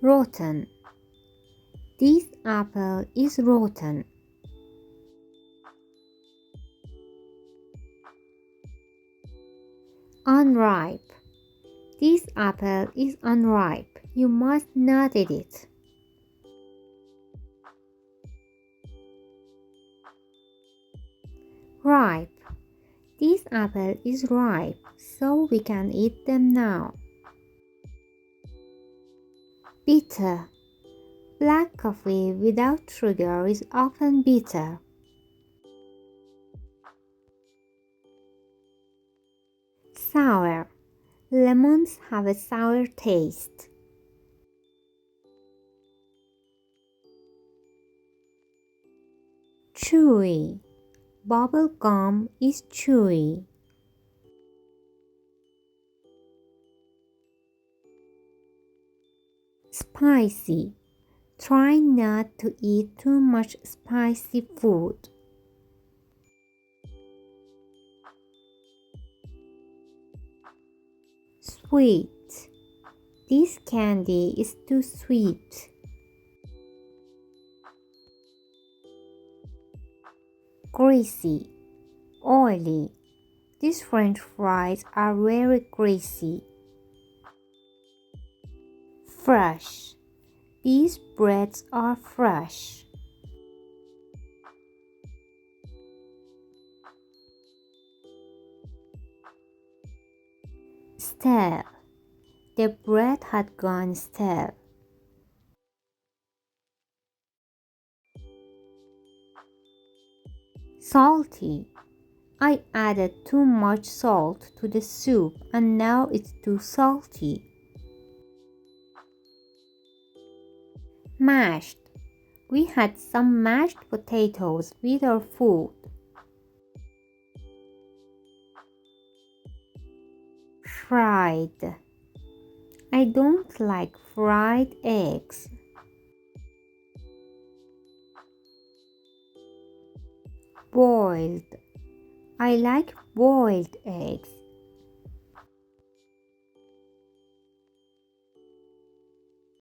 Rotten. This apple is rotten. Unripe. This apple is unripe. You must not eat it. Ripe. This apple is ripe, so we can eat them now. Bitter. Black coffee without sugar is often bitter. Sour. Lemons have a sour taste. Chewy. Bubble gum is chewy. Spicy. Try not to eat too much spicy food. Sweet. This candy is too sweet. Greasy. Oily. These French fries are very greasy. Fresh. These breads are fresh. Stale. The bread had gone stale. Salty. I added too much salt to the soup and now it's too salty. Mashed. We had some mashed potatoes with our food. Fried. I don't like fried eggs. Boiled. I like boiled eggs.